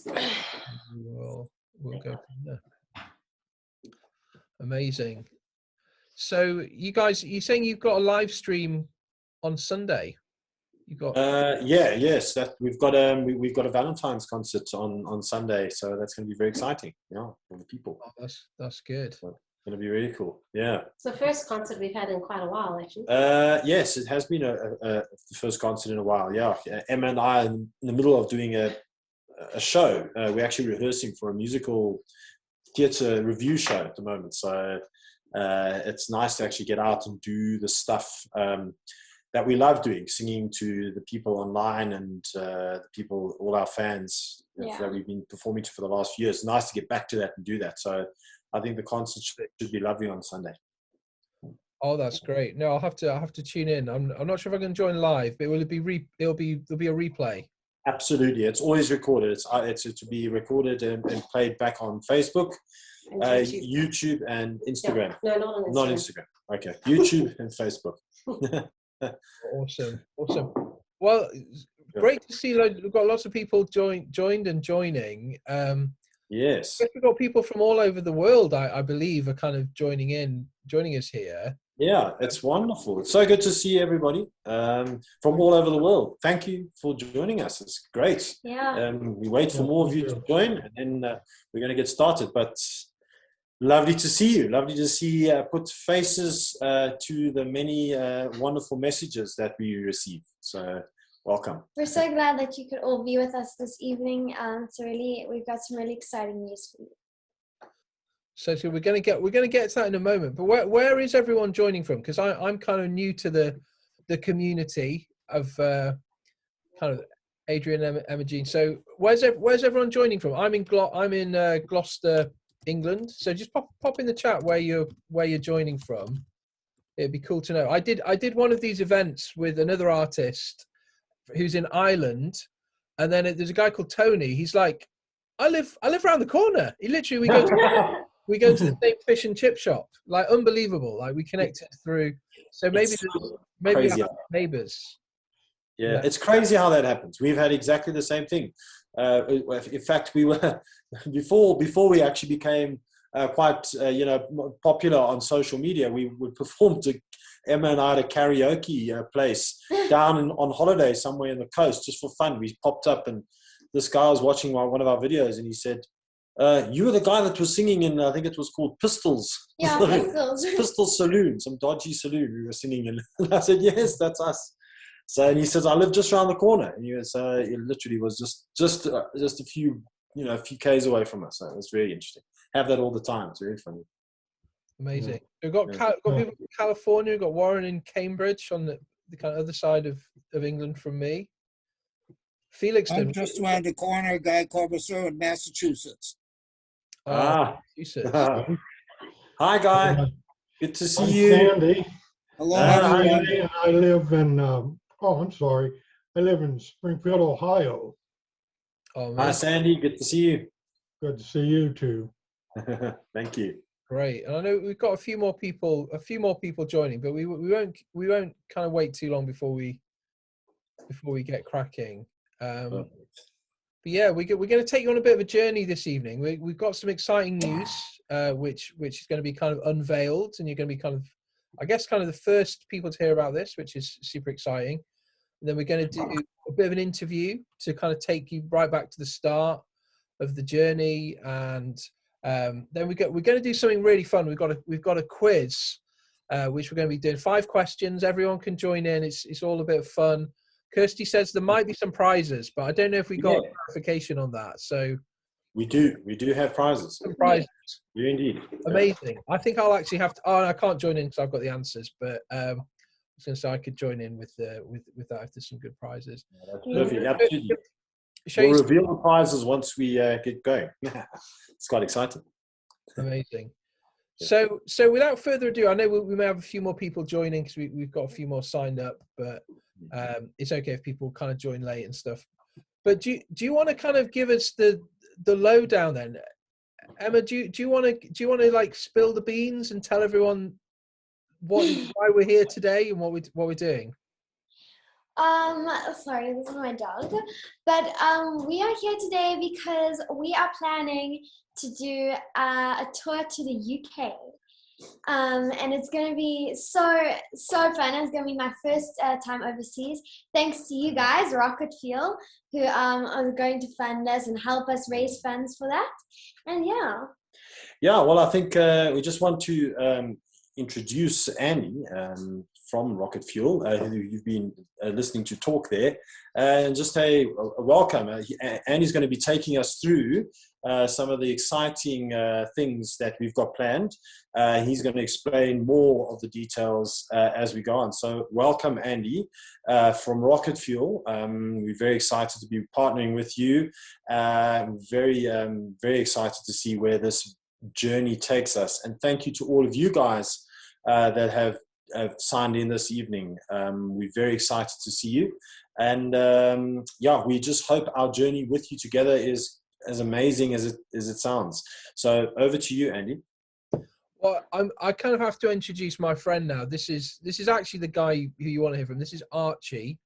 Perfect. We'll go from there. Amazing. So you guys, you're saying you've got a live stream on Sunday? You got? Yes. That we've got a Valentine's concert on Sunday, so that's going to be very exciting. Yeah, for the people. Oh, that's good. So it's going to be really cool. Yeah. It's the first concert we've had in quite a while, actually. Yes, it has been the first concert in a while. Yeah, Emma and I are in the middle of doing a show. We're actually rehearsing for a musical theatre review show at the moment. So it's nice to actually get out and do the stuff that we love doing, singing to the people online and the people, all our fans that we've been performing to for the last few years. It's nice to get back to that and do that. So I think the concert should be lovely on Sunday. Oh, that's great. No, I'll have to tune in. I'm not sure if I can join live, but there'll be a replay. Absolutely, it's always recorded. It's to be recorded and played back on Facebook, YouTube, and Instagram. No, not on Instagram. Okay, YouTube and Facebook. Awesome. Well, great to see. We've got lots of people joined and joining. Yes, we've got people from all over the world. I believe are kind of joining us here. Yeah, it's wonderful. It's so good to see everybody from all over the world. Thank you for joining us. It's great. Yeah. We wait for more of you to join, and then we're going to get started. But lovely to see you. Lovely to see put faces to the many wonderful messages that we receive. So welcome. We're so glad that you could all be with us this evening. We've got some really exciting news for you. So we're going to get to that in a moment. But where is everyone joining from? Because I'm kind of new to the community of kind of Adrian, Emma Jean. So where's everyone joining from? I'm in Gloucester, England. So just pop in the chat where you're joining from. It'd be cool to know. I did one of these events with another artist who's in Ireland, and then there's a guy called Tony. He's like, I live around the corner. He literally we go to the same fish and chip shop. Like, unbelievable. Like, we connected through. So maybe our neighbors. Yeah, it's crazy how that happens. We've had exactly the same thing. In fact, we were before we actually became quite popular on social media. We would perform to Emma and I at a karaoke place down on holiday somewhere in the coast just for fun. We popped up, and this guy was watching one of our videos, and he said, you were the guy that was singing in, I think it was called Pistols. Yeah, Pistols. Pistols Saloon, some dodgy saloon we were singing in. And I said, yes, that's us. So, and he says, I live just around the corner. And it literally was just a few Ks away from us. So it was very interesting. Have that all the time. It's very funny. Amazing. Yeah. We've got people in California. We've got Warren in Cambridge on the kind of other side of England from me. Felix, I'm just around the corner, Guy Corbusser in Massachusetts. Massachusetts. Hi, Guy. Good to see you. Sandy. Hello, Sandy, and I live in, I live in Springfield, Ohio. Oh, hi, Sandy. Good to see you. Good to see you too. Thank you. Great. And I know we've got a few more people joining, but we won't kind of wait too long before we get cracking. But yeah, we're going to take you on a bit of a journey this evening. We've got some exciting news, which is going to be kind of unveiled, and you're going to be kind of the first people to hear about this, which is super exciting. And then we're going to do a bit of an interview to kind of take you right back to the start of the journey, and then we're going to do something really fun. We've got a quiz, which we're going to be doing 5 questions. Everyone can join in. It's all a bit of fun. Kirsty says there might be some prizes, but I don't know if we got clarification on that. So we do have prizes. Some prizes. Yeah, indeed. Amazing. I think I'll actually have to. Oh, I can't join in because I've got the answers, but I was going to say I could join in with that if there's some good prizes. Yeah, that's perfect. Absolutely. We'll reveal the prizes once we get going. It's quite exciting. Amazing. So without further ado, I know we may have a few more people joining because we've got a few more signed up, but it's okay if people kind of join late and stuff. But do you want to kind of give us the lowdown then, Emma? Do you want to like spill the beans and tell everyone why we're here today and what we're doing? Sorry, this is my dog. But we are here today because we are planning to do a tour to the UK. And it's going to be so fun. It's going to be my first time overseas. Thanks to you guys, Rocket Fuel, who are going to fund us and help us raise funds for that. And yeah. Yeah, well, I think we just want to introduce Annie from Rocket Fuel, who you've been listening to talk there, and just a welcome. Annie's going to be taking us through some of the exciting things that we've got planned. He's going to explain more of the details as we go on. So welcome, Andy, from Rocket Fuel. We're very excited to be partnering with you. Very excited to see where this journey takes us. And thank you to all of you guys that have signed in this evening. We're very excited to see you. And yeah, we just hope our journey with you together is as amazing as it sounds. So over to you, Andy. Well, I kind of have to introduce my friend now. This is actually the guy who you want to hear from. This is Archie.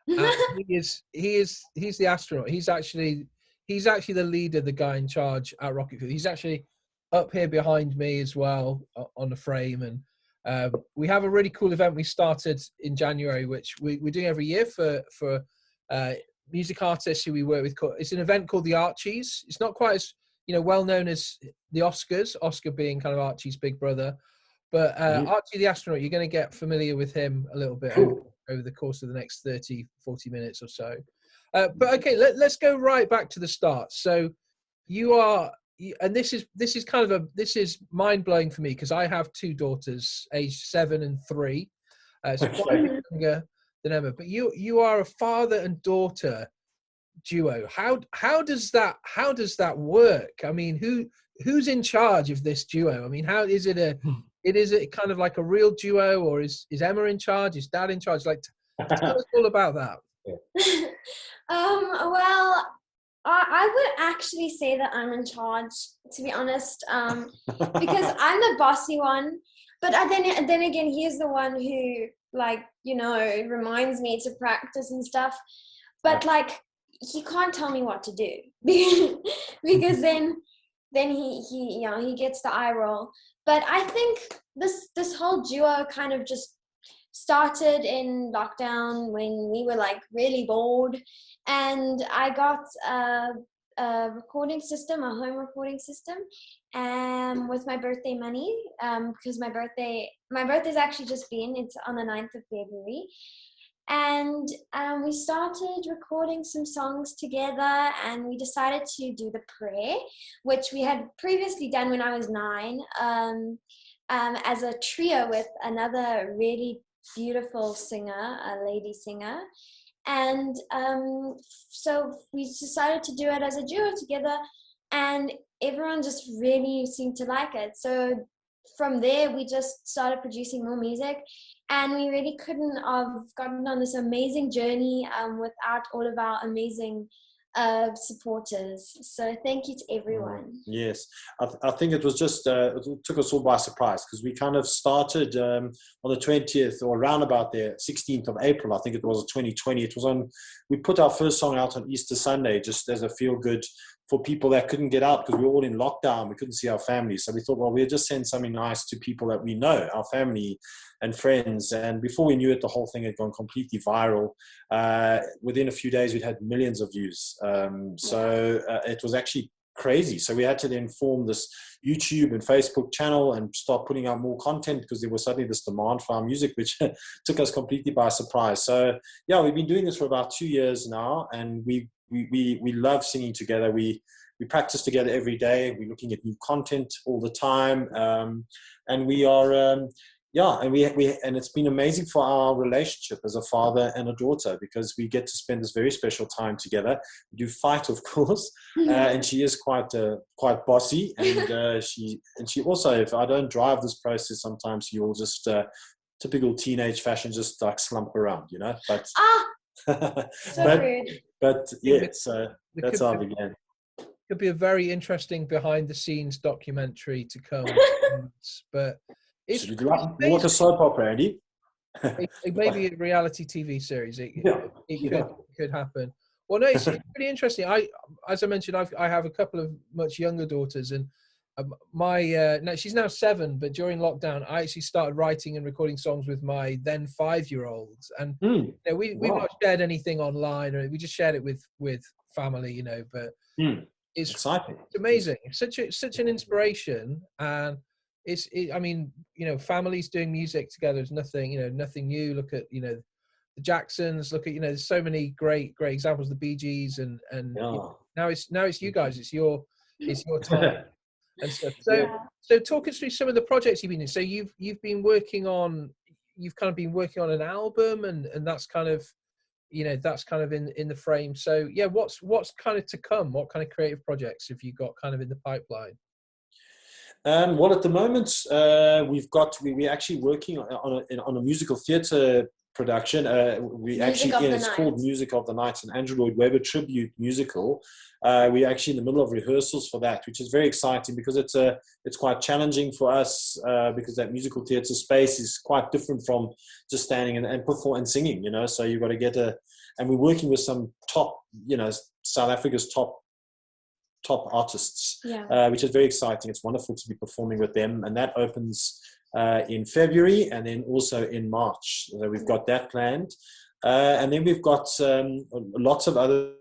And he's the astronaut. He's actually the leader, the guy in charge at Rocket Fuel. He's actually up here behind me as well on the frame. And we have a really cool event we started in January, which we're doing every year for music artists who we work with. It's an event called the Archies. It's not quite as well known as the Oscars, Oscar being kind of Archie's big brother. But Archie the astronaut, you're going to get familiar with him a little bit over the course of the next 30, 40 minutes or so. But okay, let's go right back to the start. So you are, and this is mind blowing for me because I have two daughters, aged 7 and 3, so quite a bit younger than Emma. But you are a father and daughter duo. How does that work? I mean, who's in charge of this duo? I mean, how is it is it kind of like a real duo, or is Emma in charge? Is Dad in charge? Like, tell us all about that. Well, I would actually say that I'm in charge, to be honest, because I'm the bossy one. But then again, he's the one who, like, reminds me to practice and stuff. But like, he can't tell me what to do because then he gets the eye roll. But I think this whole duo kind of just started in lockdown when we were like really bored, and I got a recording system, a home recording system, with my birthday money, because my birthday's actually just been, it's on the 9th of February. And we started recording some songs together, and we decided to do the prayer, which we had previously done when I was 9, as a trio with another really beautiful singer, a lady singer. And so we decided to do it as a duo together, and everyone just really seemed to like it. So from there, we just started producing more music, and we really couldn't have gotten on this amazing journey without all of our amazing supporters. So thank you to everyone. Yes, I think it was just it took us all by surprise because we kind of started on the 20th or around about the 16th of April. I think it was 2020. It was we put our first song out on Easter Sunday just as a feel good for people that couldn't get out because we were all in lockdown. We couldn't see our families. So we thought, well, we'll just send something nice to people that we know, our family and friends. And before we knew it, the whole thing had gone completely viral. Within a few days, we'd had millions of views. So it was actually crazy. So we had to then form this YouTube and Facebook channel and start putting out more content because there was suddenly this demand for our music, which took us completely by surprise. So yeah, we've been doing this for about 2 years now, and we love singing together. We practice together every day. We're looking at new content all the time, and we are and it's been amazing for our relationship as a father and a daughter because we get to spend this very special time together. We do fight, of course, and she is quite bossy, and she also, if I don't drive this process, sometimes she will just typical teenage fashion, just like slump around, But So rude. But yeah, so that's how it began. Could be a very interesting behind-the-scenes documentary to come. But it's you like a soap opera, Andy? Maybe a reality TV series. Yeah. It could happen. Well, no, it's pretty interesting. As I mentioned, I have a couple of much younger daughters, and now she's now 7. But during lockdown, I actually started writing and recording songs with my then 5-year-olds, and you know, we've not shared anything online, or we just shared it with family, you know. But it's exciting. It's amazing. Such an inspiration, and I mean, you know, families doing music together is nothing new. Look at, you know, the Jacksons. Look at, you know, there's so many great examples. The Bee Gees, and you know, now it's you guys. It's your time and stuff. So talk us through some of the projects you've been in. So you've kind of been working on an album, and that's kind of, you know, that's kind of in the frame. So yeah, what's kind of to come? What kind of creative projects have you got kind of in the pipeline? Well, at the moment, we're actually working on a musical theatre production. It's called Music of the Night, an Andrew Lloyd Webber tribute musical. We're actually in the middle of rehearsals for that, which is very exciting because it's quite challenging for us because that musical theatre space is quite different from just standing and performing and singing. You know, so you've got to get and we're working with some top, you know, South Africa's top artists, which is very exciting. It's wonderful to be performing with them, and that opens in February and then also in March. So we've got that planned, and then we've got lots of other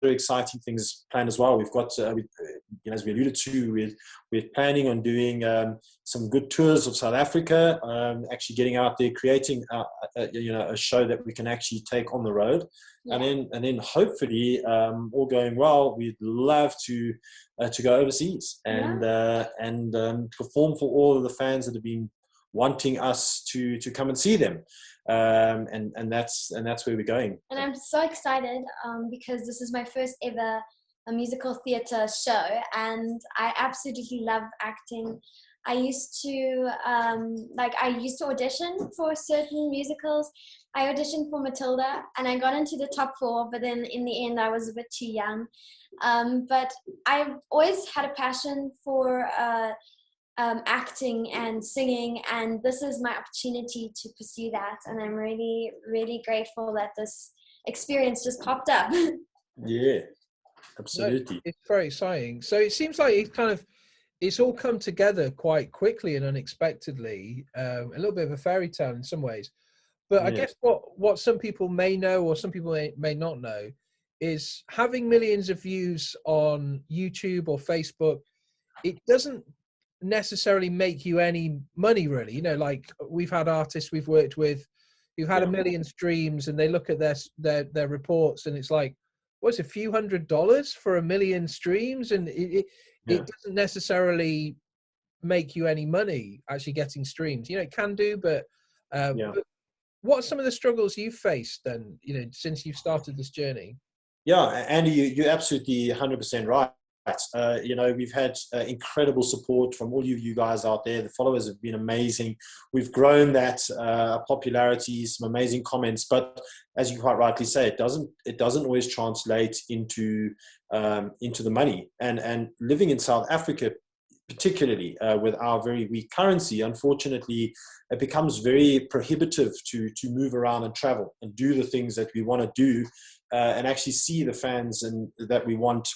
very exciting things planned as well. We've got, you know, as we alluded to, we're planning on doing some good tours of South Africa, actually getting out there, creating you know, a show that we can actually take on the road. And then hopefully, all going well, we'd love to go overseas and perform for all of the fans that have been wanting us to come and see them. And that's where we're going. And I'm so excited because this is my first ever musical theatre show, and I absolutely love acting. I used to audition for certain musicals. I auditioned for Matilda, and I got into the top 4, but then in the end I was a bit too young. But I've always had a passion for acting and singing, and this is my opportunity to pursue that, and I'm really, really grateful that this experience just popped up. Yeah, absolutely. No, it's very exciting. So it seems like it's all come together quite quickly and unexpectedly, a little bit of a fairy tale in some ways. But I guess what some people may know, or some people may not know, is having millions of views on YouTube or Facebook, it doesn't necessarily make you any money, really. You know, like we've had artists we've worked with who've had 1 million streams, and they look at their reports, and it's like, what's a few $100s for 1 million streams, and it doesn't necessarily make you any money actually getting streams. You know, it can do, but what are some of the struggles you've faced then, you know, since you've started this journey? Yeah, Andy, you're absolutely 100% right. You know, we've had incredible support from all you guys out there. The followers have been amazing. We've grown that popularity, some amazing comments. But as you quite rightly say, it doesn't always translate into the money. And living in South Africa, particularly with our very weak currency, unfortunately, it becomes very prohibitive to move around and travel and do the things that we want to do and actually see the fans and that we want,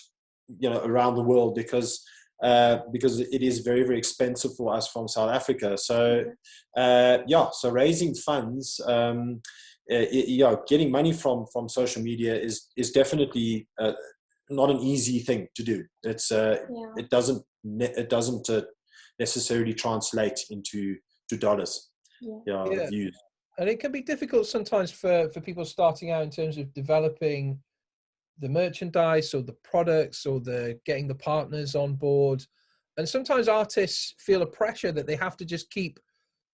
you know, around the world, because it is very, very expensive for us from South Africa. So so raising funds, getting money from social media is definitely not an easy thing to do. It's it doesn't necessarily translate into dollars. The views. And it can be difficult sometimes for people starting out in terms of developing the merchandise or the products or getting the partners on board. And sometimes artists feel a pressure that they have to just keep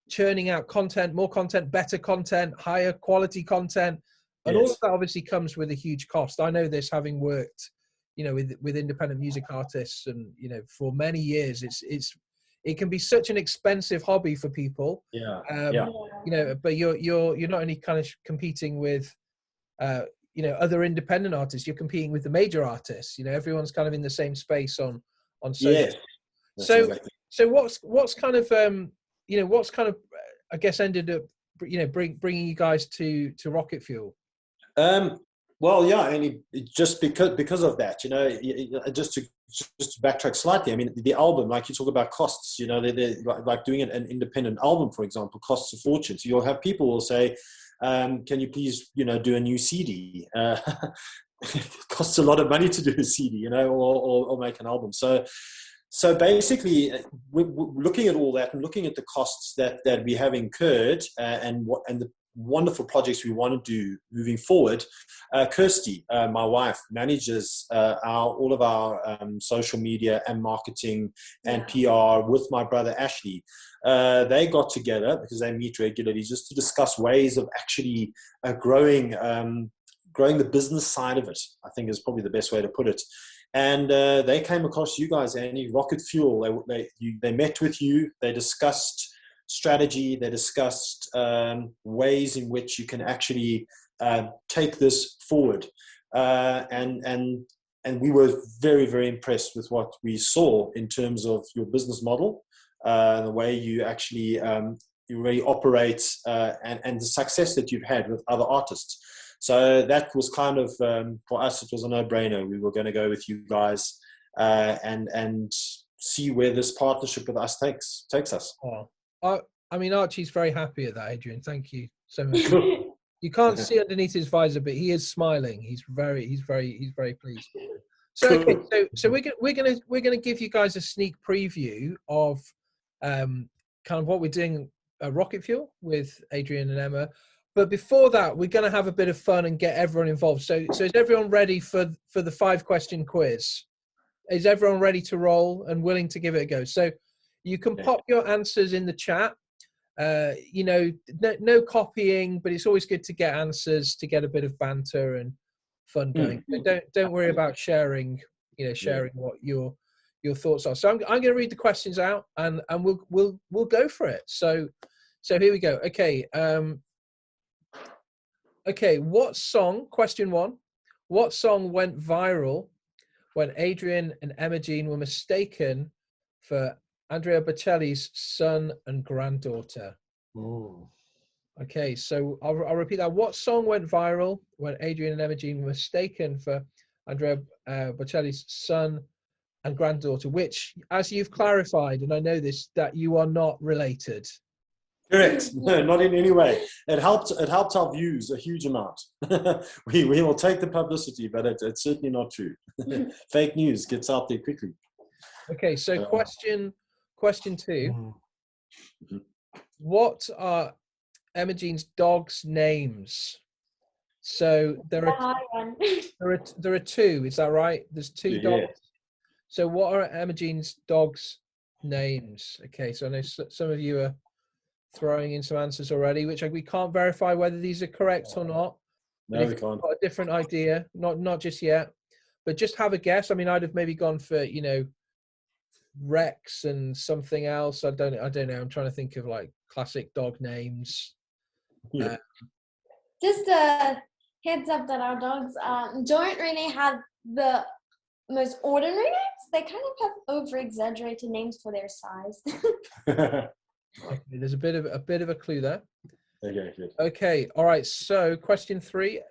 churning out content, more content, better content, higher quality content. And all of that obviously comes with a huge cost. I know this, having worked, you know, with independent music artists, and, you know, for many years, it can be such an expensive hobby for people. You know, but you're not only kind of competing with you know, other independent artists, you're competing with the major artists. You know, everyone's kind of in the same space on social. So what's kind of I guess ended up bringing you guys to Rocket Fuel? Well, yeah, and just because of that, just to backtrack slightly. I mean, the album, like you talk about costs, they're like doing an independent album, for example, costs a fortune. So you'll have people who will say, "Can you please, do a new CD?" It costs a lot of money to do a CD, or make an album. So basically, we're looking at all that and looking at the costs that we have incurred, and the wonderful projects we want to do moving forward. Kirsty, my wife, manages all of our social media and marketing and PR with my brother Ashley. They got together because they meet regularly just to discuss ways of actually growing the business side of it, I think is probably the best way to put it. And they came across you guys, Annie, Rocket Fuel. They met with you. They discussed strategy. They discussed ways in which you can actually take this forward. And we were very, very impressed with what we saw in terms of your business model, the way you actually you really operate, and the success that you've had with other artists. So that was kind of, for us, it was a no-brainer. We were going to go with you guys and see where this partnership with us takes us. Oh, I mean, Archie's very happy at that, Adrian. Thank you so much. You can't see underneath his visor, but he is smiling. He's very pleased. So okay, so we're gonna give you guys a sneak preview of kind of what we're doing at Rocket Fuel with Adrian and Emma. But before that, we're going to have a bit of fun and get everyone involved. So is everyone ready for the 5-question quiz? Is everyone ready to roll and willing to give it a go? So you can pop your answers in the chat. No copying, but it's always good to get answers to get a bit of banter and fun going. So don't worry about sharing what your thoughts are. So I'm going to read the questions out and we'll go for it. So here we go. Okay, question 1, what song went viral when Adrian and Emma Jean were mistaken for Andrea Bocelli's son and granddaughter? Oh. Okay, so I'll repeat that. What song went viral when Adrian and Emma Jean were mistaken for Andrea Bocelli's son and granddaughter, which, as you've clarified, and I know this, that you are not related? Correct. No, not in any way. It helped our views a huge amount. we will take the publicity, but it's certainly not true. Fake news gets out there quickly. Okay, so question 2. What are Emma Jean's dogs' names? So there are 2. Is that right? There's 2 dogs. Yeah. So what are Emma Jean's dogs' names? Okay, so I know some of you are throwing in some answers already, which we can't verify whether these are correct or not. No, we can't. Got a different idea, not just yet, but just have a guess. I mean, I'd have maybe gone for Rex and something else. I don't know. I'm trying to think of like classic dog names. Yeah. Just a heads up that our dogs don't really have the most ordinary names. They kind of have over-exaggerated names for their size. Okay, there's a bit of a clue there. Okay, good. Okay, all right. So question 3.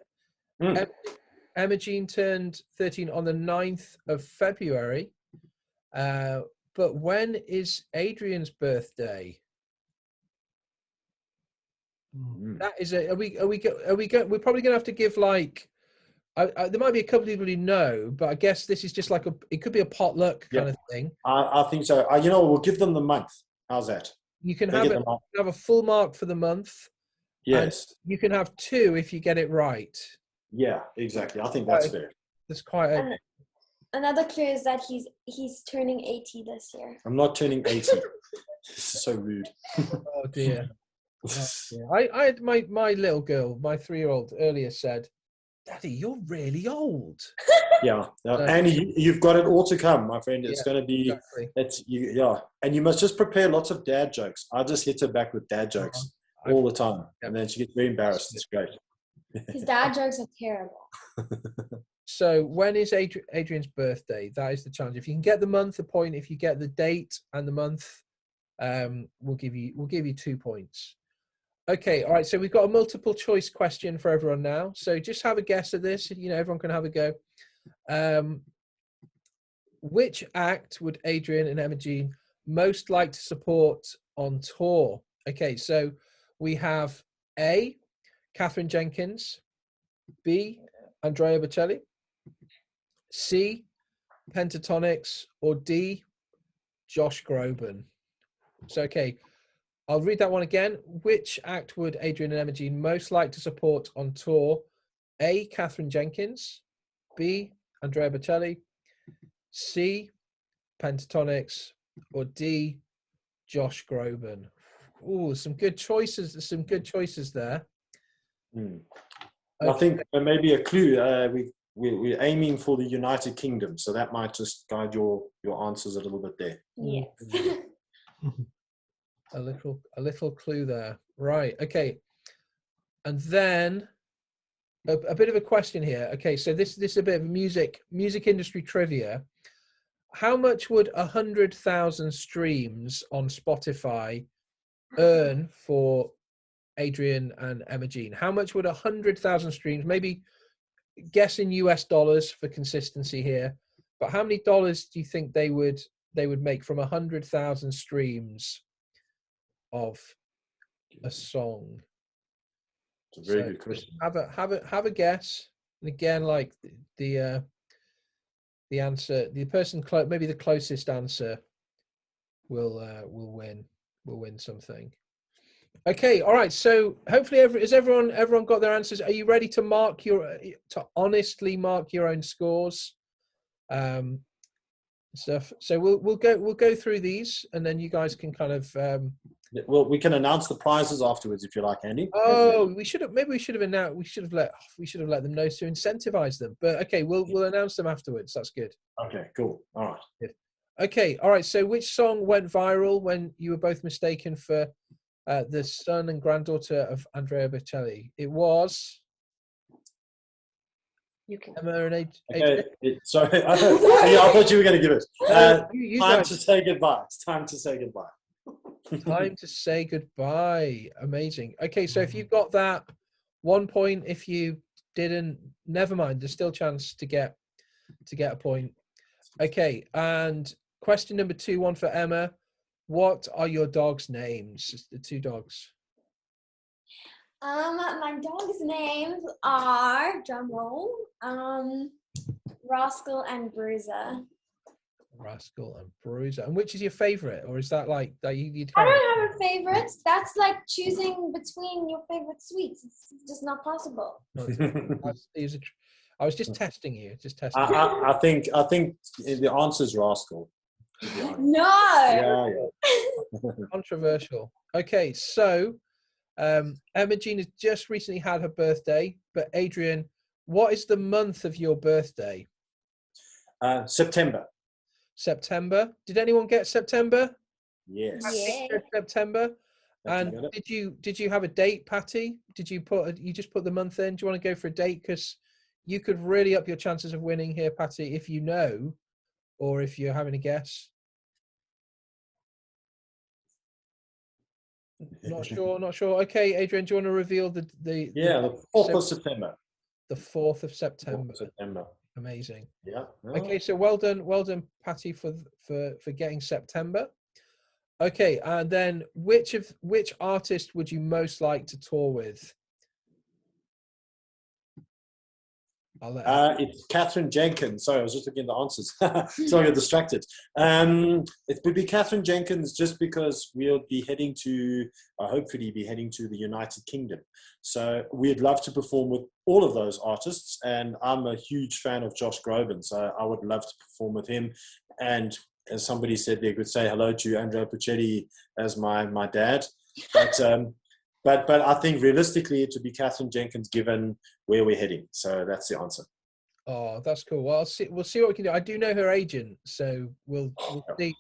Emma Jean turned 13 on the 9th of February. But when is Adrian's birthday? That is we're probably gonna have to give like there might be a couple of people who know, but I guess this is just like it could be a potluck kind of thing. I think so. We'll give them the month. How's that? You can have a full mark for the month. Yes. You can have 2 if you get it right. Yeah, exactly. I think that's fair. That's quite a... Another clue is that he's turning 80 this year. I'm not turning 80. This is so rude. Oh dear. I had my little girl, my 3-year-old, earlier said, "Daddy, you're really old." Yeah. And you've got it all to come, my friend. It's going to be, exactly. And you must just prepare lots of dad jokes. I just hit her back with dad jokes all the time. And then she gets very embarrassed. It's great. His dad jokes are terrible. So when is Adrian's birthday? That is the challenge. If you can get the month, a point. If you get the date and the month, we'll give you 2 points. Okay, all right. So we've got a multiple choice question for everyone now. So just have a guess at this. You know, everyone can have a go. Which act would Adrian and Emma-Jean most like to support on tour? Okay, so we have A, Catherine Jenkins, B, Andrea Bocelli, C, Pentatonics, or D, Josh Groban. So, okay, I'll read that one again. Which act would Adrian and Emma-Jean most like to support on tour? A, Catherine Jenkins, B, Andrea Bocelli, C, Pentatonics, or D, Josh Groban. Oh, some good choices. There's some good choices there. I think maybe a clue. We're aiming for the United Kingdom, so that might just guide your answers a little bit there. Yes. A little clue there. Right. Okay. And then a bit of a question here. Okay, so this is a bit of music industry trivia. How much would 100,000 streams on Spotify earn for Adrian and Emma-Jean? How much would 100,000 streams, maybe guess in US dollars for consistency here, but how many dollars do you think they would make from 100,000 streams of a song? It's a very good question. Have a guess. And again, like the answer, the person maybe the closest answer will win something. Okay, all right. So hopefully, has everyone got their answers? Are you ready to honestly mark your own scores? Stuff. So we'll go through these, and then you guys can kind of. Well, we can announce the prizes afterwards if you like, Andy. Oh, we should have announced. We should have let them know to incentivize them. But okay, we'll announce them afterwards. That's good. Okay, cool. All right. Good. Okay, all right. So which song went viral when you were both mistaken for the son and granddaughter of Andrea Bocelli? It was. You can. Emma and Okay. Sorry, I thought you were going to give it. You Time guys. to say goodbye. It's time to say goodbye. Time to say goodbye. Amazing. Okay, so if you've got that, 1 point. If you didn't, never mind. There's still a chance to get a point. Okay, and question number 2, one for Emma. What are your dogs' names? The 2 dogs. My dog's names are, drum roll, Rascal and Bruiser. Rascal and Bruiser. And which is your favorite, or is that like that you I don't have a favorite. That's like choosing between your favorite sweets. It's just not possible. I was just testing you. I think the answer is Rascal. To be honest. No. Yeah. Controversial. Okay, so Emma-Jean has just recently had her birthday, but Adrian, what is the month of your birthday? September. September. Did anyone get September? Yes. Yeah. September. Patty And got it. did you have a date, Patty? Did you just put the month in? Do you want to go for a date? Because you could really up your chances of winning here, Patty, if you know, or if you're having a guess. Not sure. Okay, Adrian, do you want to reveal the the 4th of September. The 4th of September. 4th of September. Amazing. Yeah. Okay, so well done, Patty, for getting September. Okay, and then which artist would you most like to tour with? It's Catherine Jenkins. Sorry, I was just looking at the answers. So I got distracted. It would be Catherine Jenkins just because we'll be hopefully be heading to the United Kingdom. So we'd love to perform with all of those artists. And I'm a huge fan of Josh Groban, so I would love to perform with him. And as somebody said, they could say hello to Andrea Bocelli as my dad. But I think realistically it would be Catherine Jenkins given where we're heading. So that's the answer. Oh, that's cool. Well, we'll see what we can do. I do know her agent, so we'll see.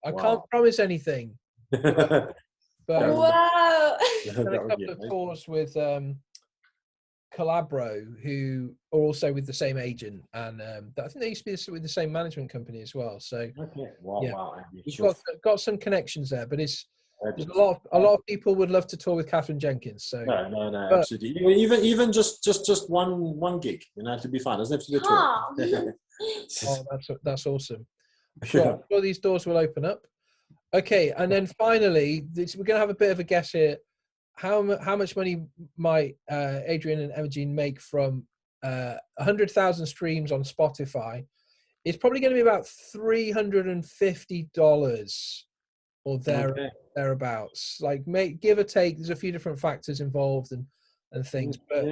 I can't promise anything. But Whoa. I've done a couple of tours with Calabro, who are also with the same agent, and I think they used to be with the same management company as well. So okay. Wow. we've got some connections there, but There's a lot of people would love to tour with Catherine Jenkins. So No, But- absolutely. Even just one gig, to be fine. Doesn't have to be a tour. Oh, that's awesome. I'm sure these doors will open up. Okay, and then finally, we're going to have a bit of a guess here. How much money might Adrian and Emma-Jean make from 100,000 streams on Spotify? It's probably going to be about $350 or thereabouts. Like, give or take. There's a few different factors involved and things. But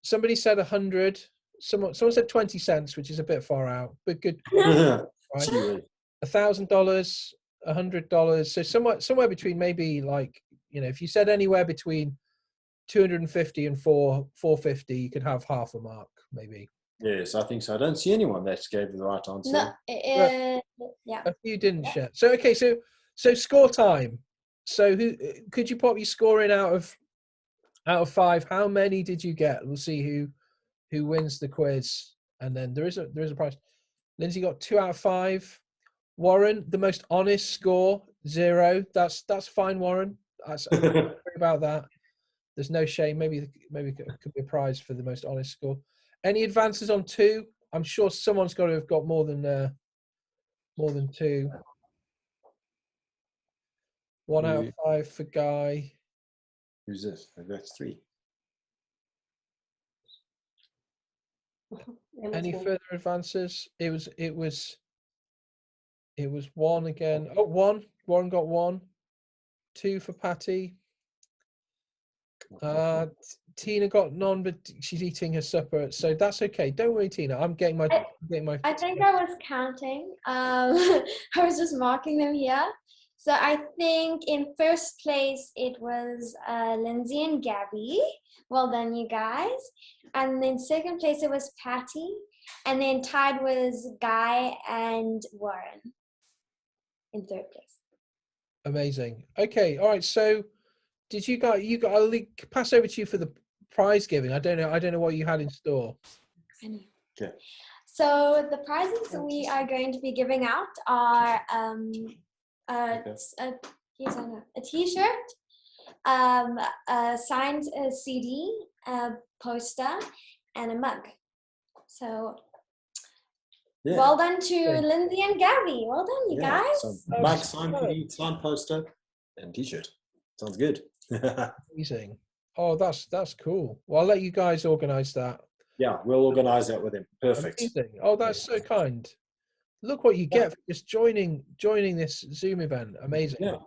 somebody said 100. Someone said 20 cents, which is a bit far out, but good. Right? $1,000, $100. So somewhere between, maybe, like, if you said anywhere between 250 and 450, you could have half a mark, maybe. Yes, I think so. I don't see anyone that gave the right answer. No, yeah. A few didn't share. So okay, so score time. So who could you pop your score in out of 5? How many did you get? We'll see who wins the quiz, and then there is a prize. Lindsay got 2 out of 5. Warren, the most honest score, 0. That's fine, Warren. I'm sorry about that. There's no shame. Maybe it could be a prize for the most honest score. Any advances on 2? I'm sure someone's got to have got more than 2. 1 out of 5 for Guy. Who's this? That's 3. Any further advances? It was 1 again. Oh, 1. Warren got 1. 2 for Patty. Tina got none, but she's eating her supper, so that's okay. Don't worry, Tina. I'm getting my. I think I was counting. I was just marking them here. So I think in first place it was Lindsay and Gabby. Well done, you guys. And then second place it was Patty. And then tied was Guy and Warren in third place. Amazing. Okay, all right. So, did you got? I'll pass over to you for the prize giving. I don't know what you had in store. I know. Okay. So the prizes we are going to be giving out are a T-shirt, a signed CD, a poster, and a mug. So well done to Lindsay and Gabby. Well done, you guys. So mug, signed poster, and T-shirt. Sounds good. Amazing. Oh, that's cool. Well, I'll let you guys organise that. Yeah, we'll organise that with him. Perfect. Amazing. Oh, that's so kind. Look what you get for just joining this Zoom event. Amazing. Yeah.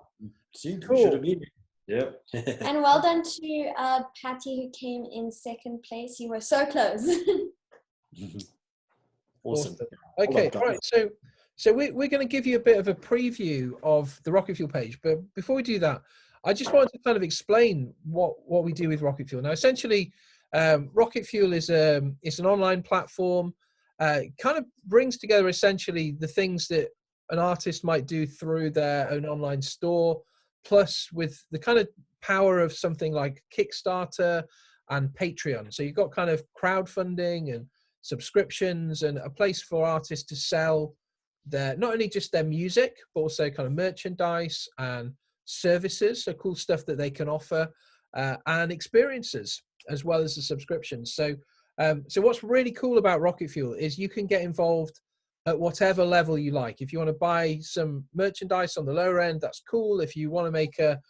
See, cool. Should have been. Yeah. And well done to Patty, who came in second place. You were so close. Awesome. Okay, right. So we're going to give you a bit of a preview of the Rocket Fuel page, but before we do that, I just wanted to kind of explain what we do with Rocket Fuel. Now, essentially, Rocket Fuel is it's an online platform. It kind of brings together essentially the things that an artist might do through their own online store, plus with the kind of power of something like Kickstarter and Patreon. So you've got kind of crowdfunding and subscriptions and a place for artists to sell not only just their music, but also kind of merchandise and services, so cool stuff that they can offer, and experiences, as well as the subscriptions. So what's really cool about Rocket Fuel is you can get involved at whatever level you like. If you want to buy some merchandise on the lower end, that's cool. If you want to make a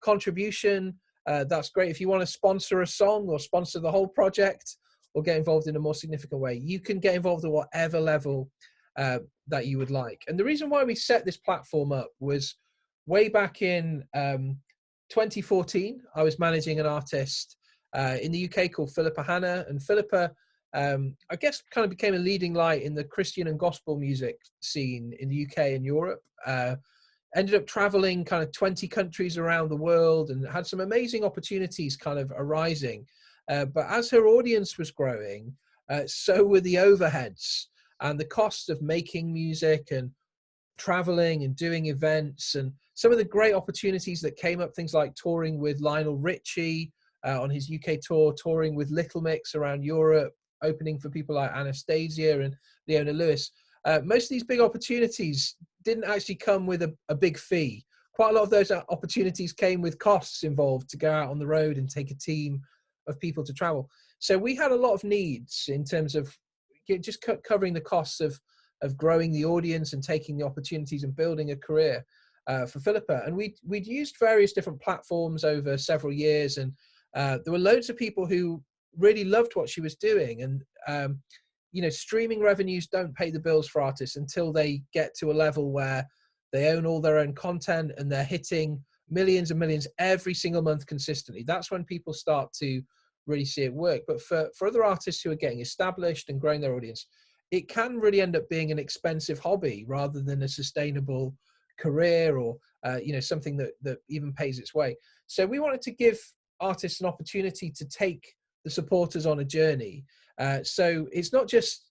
contribution, that's great. If you want to sponsor a song or sponsor the whole project or get involved in a more significant way, you can get involved at whatever level that you would like. And the reason why we set this platform up was way back in 2014, I was managing an artist in the UK called Philippa Hanna, and Philippa, I guess, kind of became a leading light in the Christian and gospel music scene in the UK and Europe. Ended up traveling kind of 20 countries around the world and had some amazing opportunities kind of arising. But as her audience was growing, so were the overheads and the cost of making music and traveling and doing events, and some of the great opportunities that came up, things like touring with Lionel Richie on his UK tour, touring with Little Mix around Europe, opening for people like Anastasia and Leona Lewis. Most of these big opportunities didn't actually come with a big fee quite a lot of those opportunities came with costs involved to go out on the road and take a team of people to travel. So we had a lot of needs in terms of just covering the costs of growing the audience and taking the opportunities and building a career for Philippa. And we'd used various different platforms over several years, and there were loads of people who really loved what she was doing. And streaming revenues don't pay the bills for artists until they get to a level where they own all their own content and they're hitting millions and millions every single month consistently. That's when people start to really see it work. But for other artists who are getting established and growing their audience, it can really end up being an expensive hobby rather than a sustainable career or something that even pays its way. So we wanted to give artists an opportunity to take the supporters on a journey. So it's not just,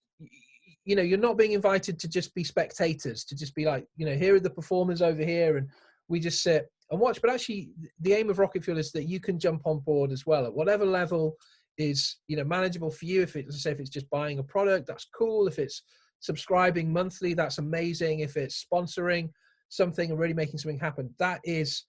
you're not being invited to just be spectators, to just be like, here are the performers over here and we just sit and watch. But actually the aim of Rocket Fuel is that you can jump on board as well at whatever level is manageable for you. If it's just buying a product, that's cool. If it's subscribing monthly, that's amazing. If it's sponsoring something and really making something happen, that is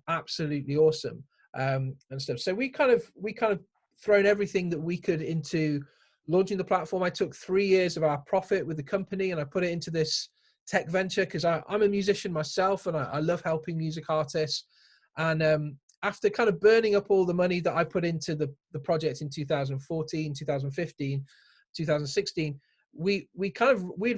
absolutely awesome, and stuff. So we kind of thrown everything that we could into launching the platform. I took 3 years of our profit with the company and I put it into this tech venture because I'm a musician myself and I love helping music artists. And after kind of burning up all the money that I put into the project in 2014, 2015, 2016, we'd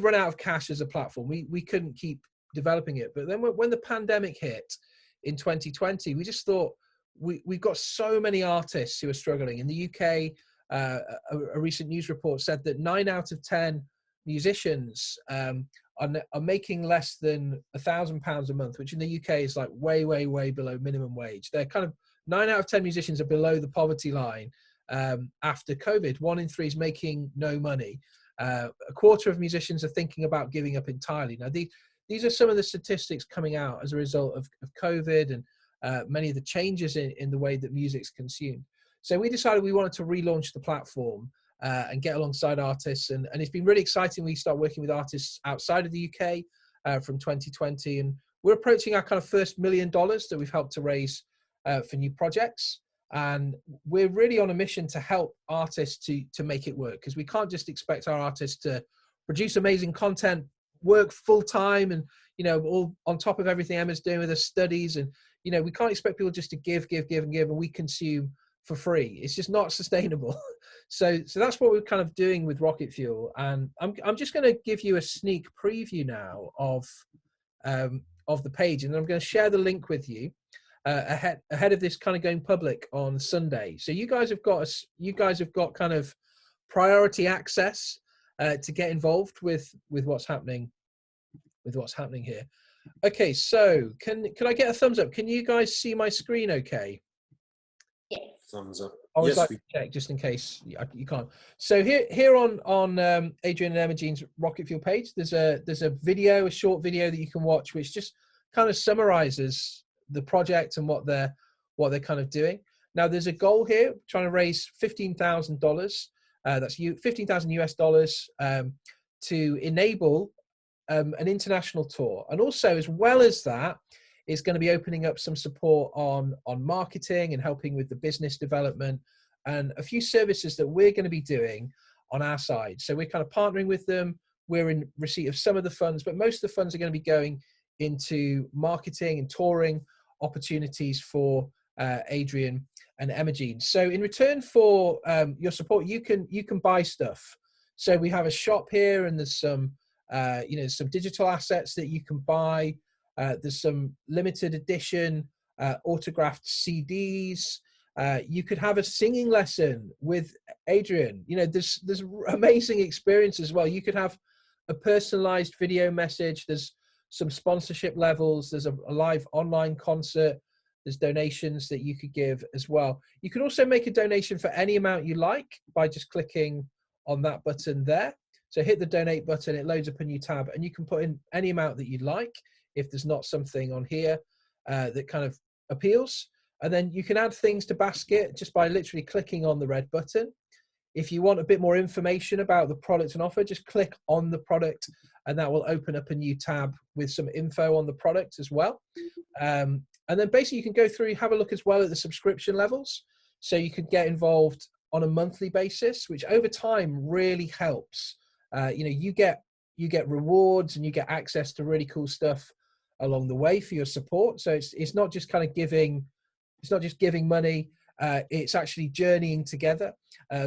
run out of cash as a platform. We couldn't keep developing it. But then when the pandemic hit in 2020, we just thought we've got so many artists who are struggling. In the UK, a recent news report said that 9 out of 10 musicians are making less than £1,000 a month, which in the UK is like way, way, way below minimum wage. They're kind of 9 out of 10 musicians are below the poverty line after COVID. 1 in 3 is making no money. A quarter of musicians are thinking about giving up entirely. Now, these are some of the statistics coming out as a result of COVID and many of the changes in the way that music's consumed. So we decided we wanted to relaunch the platform and get alongside artists. And it's been really exciting. We start working with artists outside of the UK from 2020. And we're approaching our kind of first $1 million that we've helped to raise for new projects. And we're really on a mission to help artists to make it work, because we can't just expect our artists to produce amazing content, work full time, and all on top of everything Emma's doing with her studies. And we can't expect people just to give, and we consume for free. It's just not sustainable. So that's what we're kind of doing with Rocket Fuel. And I'm just going to give you a sneak preview now of the page, and I'm going to share the link with you ahead of this kind of going public on Sunday. So you guys have got kind of priority access to get involved with what's happening here. Okay, so can I get a thumbs up? Can you guys see my screen okay? Yes. Thumbs up. I always Yes, like to check just in case you can't. So here on Adrian and Emma Jean's Rocket Fuel page, there's a short video that you can watch, which just kind of summarizes the project and what they're kind of doing. Now there's a goal here, trying to raise $15,000. That's $15,000 to enable an international tour. And also, as well as that, is going to be opening up some support on marketing and helping with the business development and a few services that we're going to be doing on our side. So we're kind of partnering with them. We're in receipt of some of the funds, but most of the funds are going to be going into marketing and touring opportunities for Adrian and Emma Jean. So in return for your support, you can buy stuff. So we have a shop here, and there's some some digital assets that you can buy. There's some limited edition autographed CDs. You could have a singing lesson with Adrian. There's amazing experience as well. You could have a personalized video message. There's some sponsorship levels. There's a live online concert. There's donations that you could give as well. You can also make a donation for any amount you like by just clicking on that button there. So hit the donate button, it loads up a new tab, and you can put in any amount that you'd like if there's not something on here that kind of appeals. And then you can add things to basket just by literally clicking on the red button. If you want a bit more information about the product and offer, just click on the product and that will open up a new tab with some info on the product as well. And then basically you can go through, have a look as well at the subscription levels. So you could get involved on a monthly basis, which over time really helps. You get rewards and you get access to really cool stuff along the way for your support. So it's not just kind of giving, it's not just giving money. It's actually journeying together,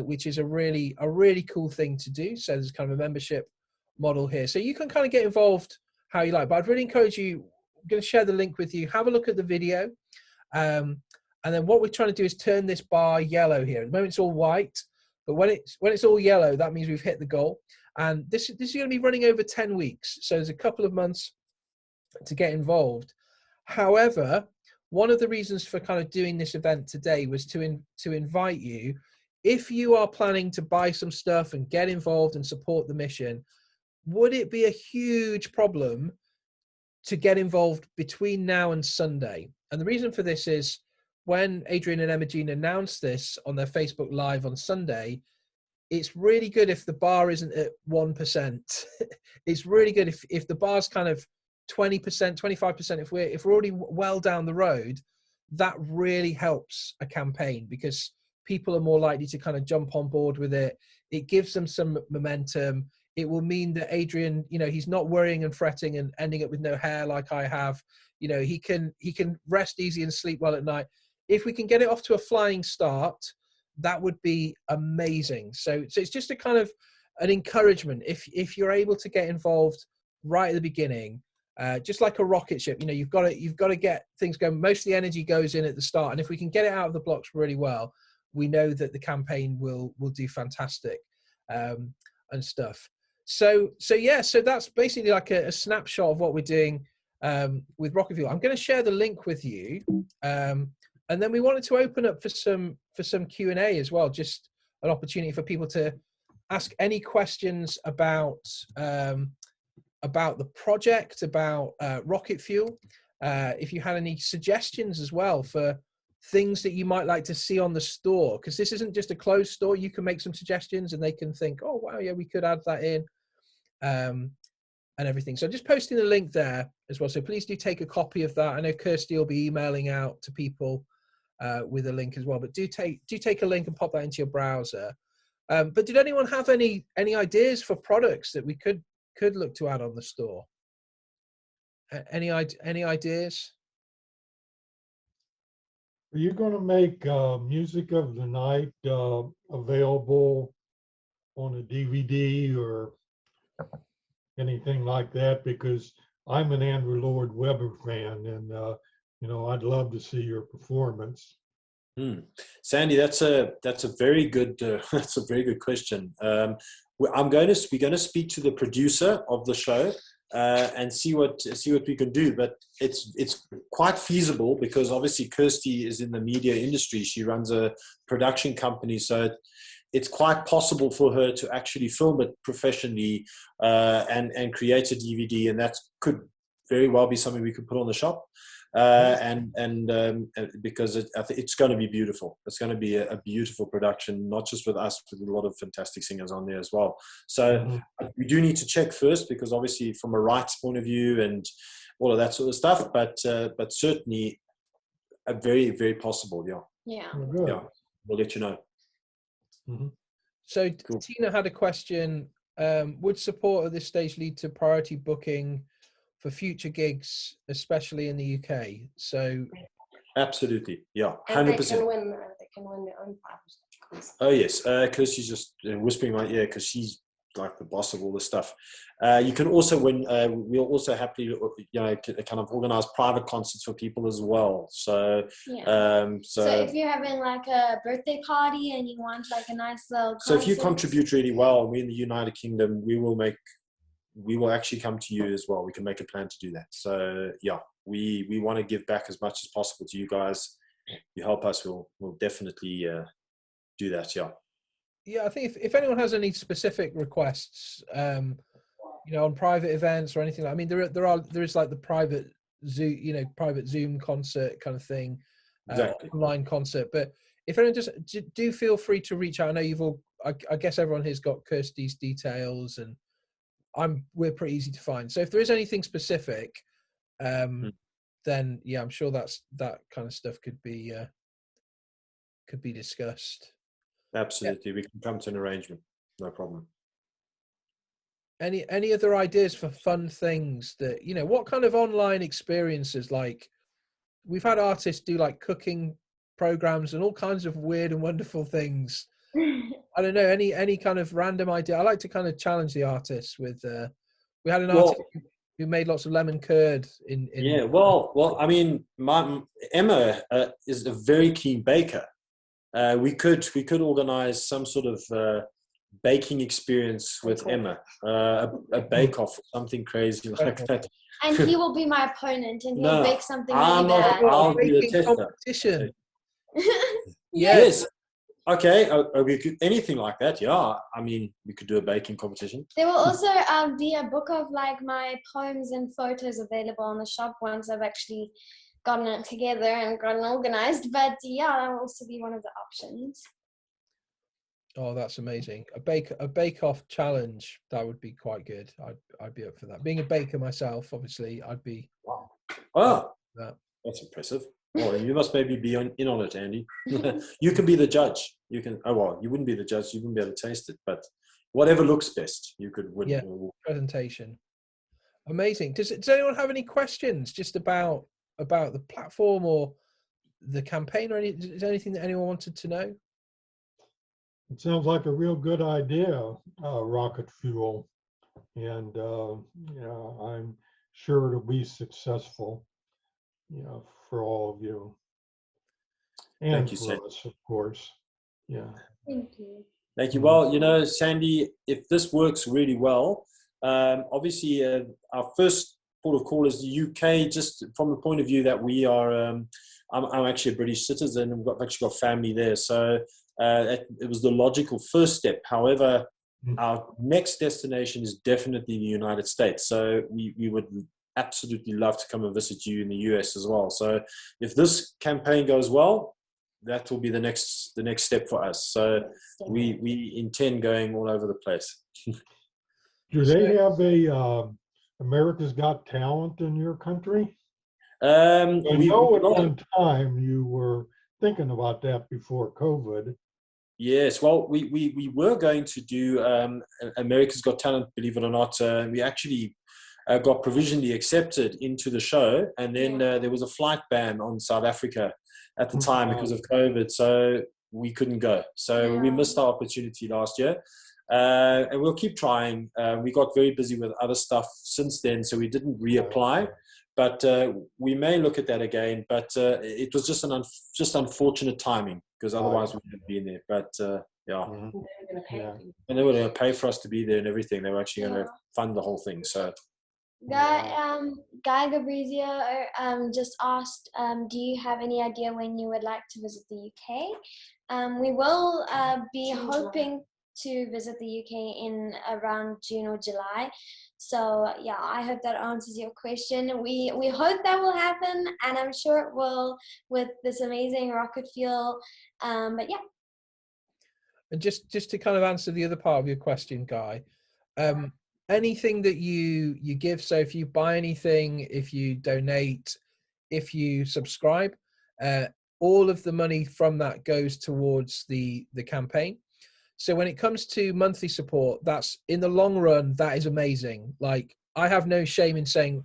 which is a really cool thing to do. So there's kind of a membership model here. So you can kind of get involved how you like, but I'd really encourage you, I'm going to share the link with you, have a look at the video. And then what we're trying to do is turn this bar yellow here. At the moment it's all white, but when it's all yellow, that means we've hit the goal. And this is going to be running over 10 weeks. So there's a couple of months to get involved. However, one of the reasons for kind of doing this event today was to invite you, if you are planning to buy some stuff and get involved and support the mission, would it be a huge problem to get involved between now and Sunday? And the reason for this is when Adrian and Emma-Jean announced this on their Facebook Live on Sunday, it's really good if the bar isn't at 1%. It's really good if the bar's kind of 20%, 25%, if we're already well down the road, that really helps a campaign because people are more likely to kind of jump on board with it. It gives them some momentum. It will mean that Adrian, he's not worrying and fretting and ending up with no hair like I have. He can rest easy and sleep well at night. If we can get it off to a flying start, that would be amazing. So it's just a kind of an encouragement. If you're able to get involved right at the beginning, just like a rocket ship, you've got to get things going. Most of the energy goes in at the start, and if we can get it out of the blocks really well, we know that the campaign will do fantastic and stuff. So that's basically like a snapshot of what we're doing with Rocket Fuel. I'm going to share the link with you, and then we wanted to open up for some Q&A as well, just an opportunity for people to ask any questions about the project, about Rocket Fuel. If you had any suggestions as well for things that you might like to see on the store, because this isn't just a closed store. You can make some suggestions and they can think, oh, wow, yeah, we could add that in and everything. So just posting the link there as well. So please do take a copy of that. I know Kirsty will be emailing out to people with a link as well, but do take a link and pop that into your browser. But did anyone have any ideas for products that we could look to add on the store? Any ideas? Are you going to make Music of the Night available on a DVD or anything like that? Because I'm an Andrew Lloyd Webber fan, and I'd love to see your performance. Sandy, that's a very good that's a very good question. We're going to speak to the producer of the show and see what we can do. But it's quite feasible because obviously Kirsty is in the media industry. She runs a production company, so it's quite possible for her to actually film it professionally and create a DVD, and that could very well be something we could put on the shop. Because I think it's going to be beautiful. It's going to be a beautiful production, not just with us, but with a lot of fantastic singers on there as well. So we do need to check first, because obviously from a rights point of view and all of that sort of stuff, but certainly a very, very possible. Yeah. We'll let you know. So Cool. Tina had a question. Would support at this stage lead to priority booking for future gigs, especially in the UK? So Absolutely, yeah, 100%. And they can win their own prizes. Oh yes, Kirsty's just whispering in my ear because she's like the boss of all this stuff. You can also win. We'll also happily, kind of organize private concerts for people as well. So, so if you're having like a birthday party and you want like a nice little concert. So if you contribute really well, we in the United Kingdom, we will actually come to you as well. We can make a plan to do that. So yeah, we want to give back as much as possible to you guys. You help us, we'll definitely do that. Yeah, I think if anyone has any specific requests, on private events or anything, I mean, there is like the private Zoom concert kind of thing, Exactly. online concert. But if anyone just do feel free to reach out. I know I guess everyone here's got Kirsty's details, and we're pretty easy to find. So if there is anything specific, then yeah, I'm sure that kind of stuff could be discussed. Absolutely, we can come to an arrangement. No problem. Any other ideas for fun things that, what kind of online experiences, like we've had artists do like cooking programs and all kinds of weird and wonderful things. I don't know, any kind of random idea. I like to kind of challenge the artists with we had an artist who made lots of lemon curd in yeah, well, I mean, Emma is a very keen baker. We could organize some sort of baking experience with Emma, a bake-off or something crazy like that. And he will be my opponent, and he'll bake something really bad. I'll be the tester. Competition. Yes. Okay. We could, anything like that. Yeah. I mean, we could do a baking competition. There will also be a book of like my poems and photos available on the shop once I've actually gotten it together and gotten organized. But yeah, that will also be one of the options. Oh, that's amazing. A bake-off challenge, that would be quite good. I'd be up for that. Being a baker myself, obviously, I'd be. Wow. Oh, that's impressive. Well, you must maybe be in on it, Andy. You can be the judge. You can. Oh well, you wouldn't be the judge. You wouldn't be able to taste it, but whatever looks best, you could win. Yeah. Presentation. Amazing. Does anyone have any questions just about the platform or the campaign, or is there anything that anyone wanted to know? It sounds like a real good idea, rocket fuel, and I'm sure it'll be successful, for all of you, and Thank you, for Sandy. us, of course. Yeah. Thank you. Thank you. Well, Sandy, if this works really well, obviously our first port of call is the UK. Just from the point of view that we are, I'm actually a British citizen, and I've actually got family there, so. It was the logical first step. However, our next destination is definitely the United States. So we would absolutely love to come and visit you in the US as well. So if this campaign goes well, that will be the next step for us. So we intend going all over the place. Do they have a America's Got Talent in your country? I know at one time you were thinking about that before COVID. Yes, well, we were going to do America's Got Talent, believe it or not. We actually got provisionally accepted into the show, and then there was a flight ban on South Africa at the time because of COVID, so we couldn't go. So we missed our opportunity last year, and we'll keep trying. We got very busy with other stuff since then, so we didn't reapply. But we may look at that again. But it was just unfortunate timing, because otherwise we would have been there. But and they were going to pay for us to be there and everything. They were actually going to fund the whole thing. So Guy Gabrizio just asked, do you have any idea when you would like to visit the UK? We will be hoping to visit the UK in around June or July. So yeah, I hope that answers your question. We hope that will happen, and I'm sure it will with this amazing rocket fuel. But yeah. And just to kind of answer the other part of your question, Guy, anything that you give, so if you buy anything, if you donate, if you subscribe, all of the money from that goes towards the campaign. So when it comes to monthly support, that's in the long run, that is amazing. Like, I have no shame in saying,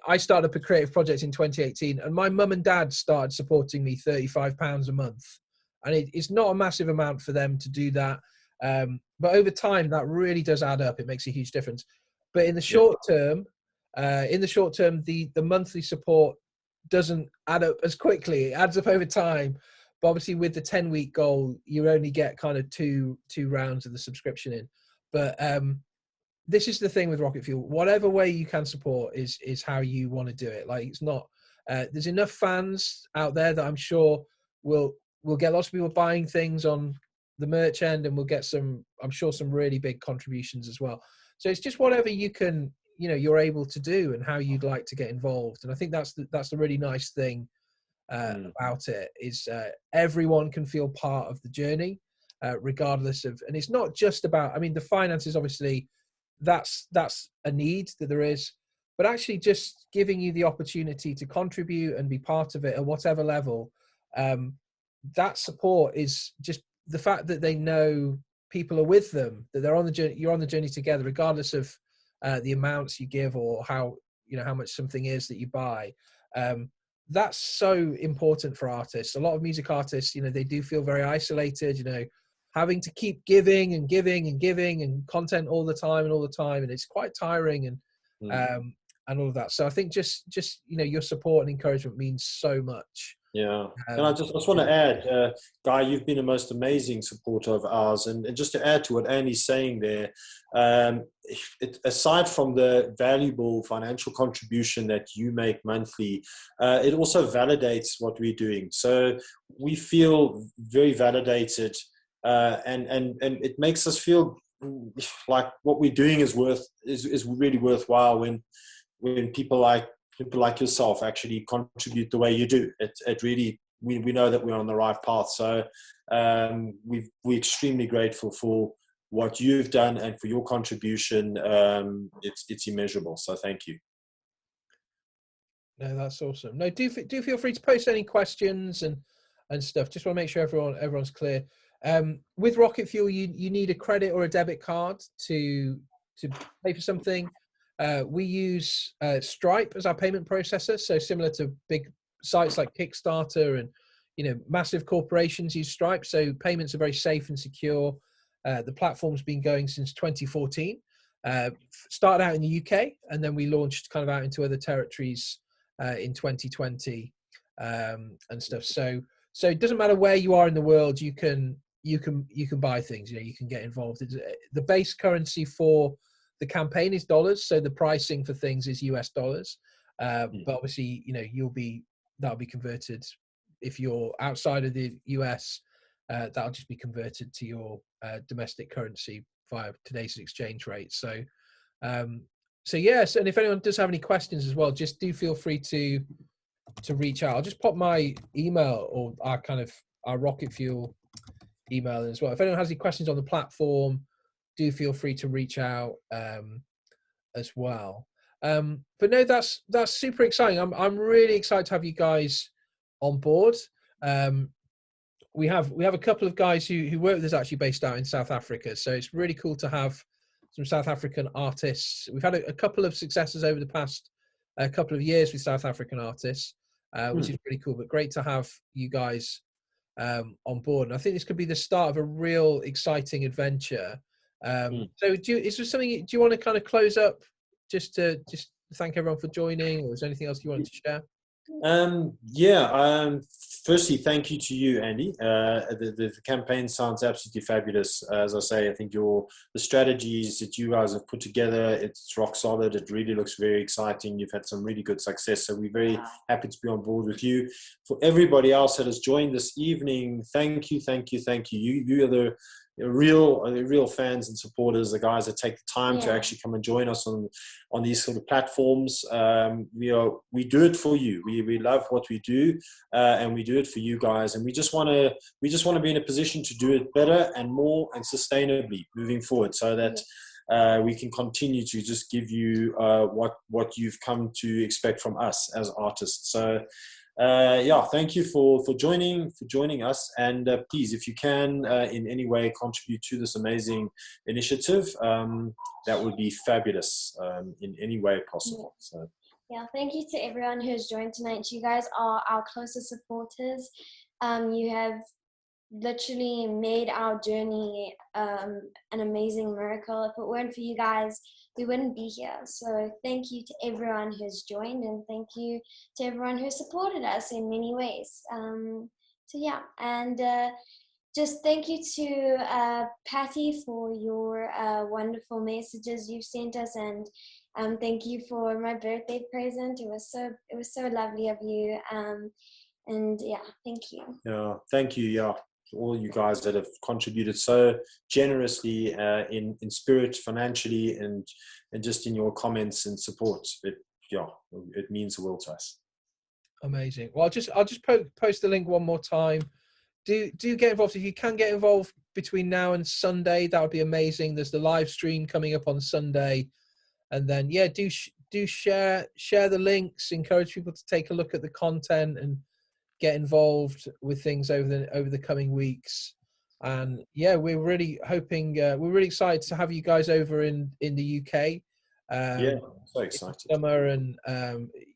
I started a creative project in 2018, and my mum and dad started supporting me £35 a month. And it's not a massive amount for them to do that. But over time, that really does add up. It makes a huge difference. But in the short term, the monthly support doesn't add up as quickly. It adds up over time. But obviously, with the 10-week goal, you only get kind of two rounds of the subscription in. But this is the thing with Rocket Fuel. Whatever way you can support is how you want to do it. Like, it's not. There's enough fans out there that I'm sure will get lots of people buying things on the merch end, and we'll get some really big contributions as well. So it's just whatever you can, you're able to do, and how you'd like to get involved. And I think that's the really nice thing about it is everyone can feel part of the journey, regardless of, and it's not just about, I mean, the finances, obviously, that's a need that there is, but actually just giving you the opportunity to contribute and be part of it at whatever level. That support is just the fact that they know people are with them, that they're on the journey, you're on the journey together, regardless of the amounts you give or how, you know, how much something is that you buy. That's so important for artists. A lot of music artists, you know, they do feel very isolated, you know, having to keep giving and giving and giving and content all the time and all the time, and it's quite tiring and all of that. So I think just you know, your support and encouragement means so much. Yeah, and I just want to add, Guy, you've been a most amazing supporter of ours, and just to add to what Andy's saying there, aside from the valuable financial contribution that you make monthly, it also validates what we're doing. So we feel very validated, and it makes us feel like what we're doing is really worthwhile when people like yourself actually contribute the way you do. It really, we know that we're on the right path. So we're extremely grateful for what you've done and for your contribution. It's immeasurable. So thank you. No, that's awesome. No, do feel free to post any questions and stuff. Just want to make sure everyone's clear. With Rocket Fuel, you need a credit or a debit card to pay for something. We use Stripe as our payment processor, so similar to big sites like Kickstarter and, you know, massive corporations use Stripe, so payments are very safe and secure. The platform's been going since 2014. Started out in the UK, and then we launched kind of out into other territories in 2020 and stuff. So it doesn't matter where you are in the world, you can buy things. You know, you can get involved. The base currency for the campaign is dollars, so the pricing for things is US dollars. But obviously, you know, that'll be converted if you're outside of the US. That'll just be converted to your domestic currency via today's exchange rate. So yes, and if anyone does have any questions as well, just do feel free to reach out. I'll just pop my email or our Rocket Fuel email as well. If anyone has any questions on the platform, do feel free to reach out as well. But no, that's super exciting. I'm really excited to have you guys on board. We have a couple of guys who work with us actually based out in South Africa, so it's really cool to have some South African artists. We've had a couple of successes over the past couple of years with South African artists, which is really cool. But great to have you guys on board. And I think this could be the start of a real exciting adventure. So is there something, do you want to kind of close up just to thank everyone for joining, or is there anything else you wanted to share? Firstly, thank you to you, Andy. The campaign sounds absolutely fabulous. As I say, I think the strategies that you guys have put together, it's rock solid. It really looks very exciting. You've had some really good success, so we're very happy to be on board with you. For everybody else that has joined this evening, thank you. You are the real fans and supporters, the guys that take the time to actually come and join us on these sort of platforms. We do it for you. We love what we do, and we do it for you guys. And we just want to be in a position to do it better and more and sustainably moving forward, so that we can continue to just give you what you've come to expect from us as artists. So. Thank you for joining us, and please, if you can in any way contribute to this amazing initiative, that would be fabulous in any way possible. So thank you to everyone who has joined tonight. You guys are our closest supporters. You have literally made our journey an amazing miracle. If it weren't for you guys, we wouldn't be here. So thank you to everyone who's joined, and thank you to everyone who supported us in many ways. Just thank you to Patty for your wonderful messages you've sent us, and thank you for my birthday present. It was so lovely of you. Thank you. Thank you. All you guys that have contributed so generously in spirit, financially, and just in your comments and support. It means the world to us. Amazing. Well, I'll just post the link one more time. Do get involved. If you can get involved, between now and Sunday, that would be amazing. There's the live stream coming up on Sunday, and then yeah, do share the links. Encourage people to take a look at the content and get involved with things over the coming weeks. And yeah, we're really hoping, we're really excited to have you guys over in the UK. Yeah, so excited. Summer, and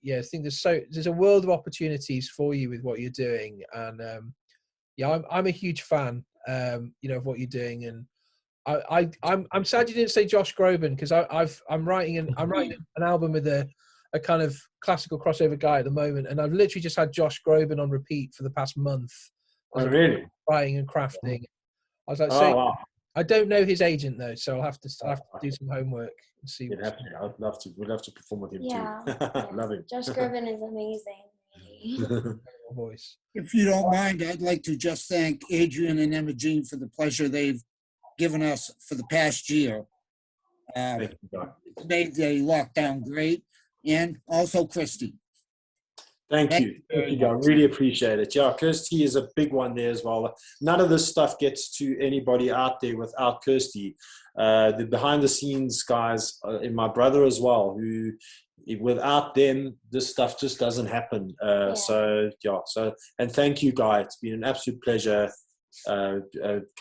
yeah, I think there's a world of opportunities for you with what you're doing. And yeah, I'm a huge fan, you know, of what you're doing. And I'm sad you didn't say Josh Groban, because I'm writing an album with a kind of classical crossover guy at the moment, and I've literally just had Josh Groban on repeat for the past month. Oh, really? Writing and crafting. I was like, Oh, so wow. I don't know his agent though, so I'll have to do some homework and see. I'd love to. We'd love to perform with him Yeah. too. Love him. Josh Groban is amazing. Really. Voice. If you don't mind, I'd like to just thank Adrian and Emma Jean for the pleasure they've given us for the past year. Thank you, Guy. It's made the lockdown great. And also Christy. Thank you. Thank you, Guy. Really appreciate it. Yeah, Kirsty is a big one there as well. None of this stuff gets to anybody out there without Kirsty. The behind the scenes guys, and my brother as well, who without them, this stuff just doesn't happen. So and thank you, Guy. It's been an absolute pleasure kind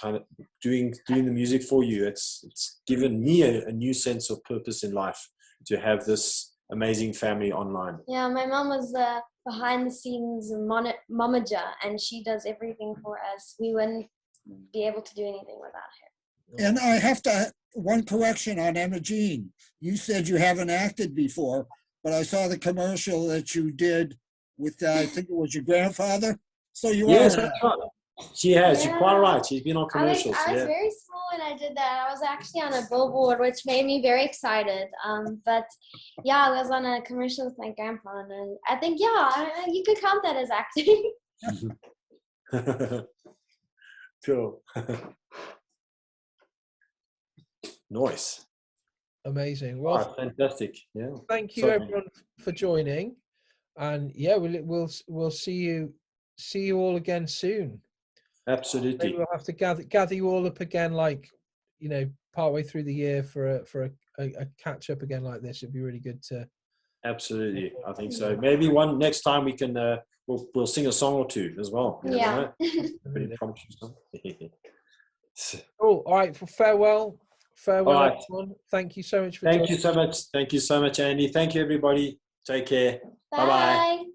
of doing the music for you. It's given me a new sense of purpose in life to have this amazing family online. Yeah, my mom was the behind the scenes momager, and she does everything for us. We wouldn't be able to do anything without her. And I have to, one correction on Emma Jean. You said you haven't acted before, but I saw the commercial that you did with, I think it was your grandfather. So you Yes, are. that's right. She has. You're quite right. She's been on I was commercials. very small when I did that. I was actually on a billboard, which made me very excited. But yeah, I was on a commercial with my grandpa, and I think you could count that as acting. Cool. Nice. Amazing. Well, fantastic. Yeah. thank you Sorry. everyone for joining, and yeah, we'll see you all again soon. Absolutely. Maybe we'll have to gather you all up again, like, you know, partway through the year for a catch up again like this. It'd be really good to. Absolutely. I think so. Maybe next time we can we'll sing a song or two as well. You Yeah. Pretty promising. Cool. All right. Farewell. All right. Everyone. Thank you so much for Thank joining. you so much. Thank you so much, Andy. Thank you, everybody. Take care. Bye-bye. Bye.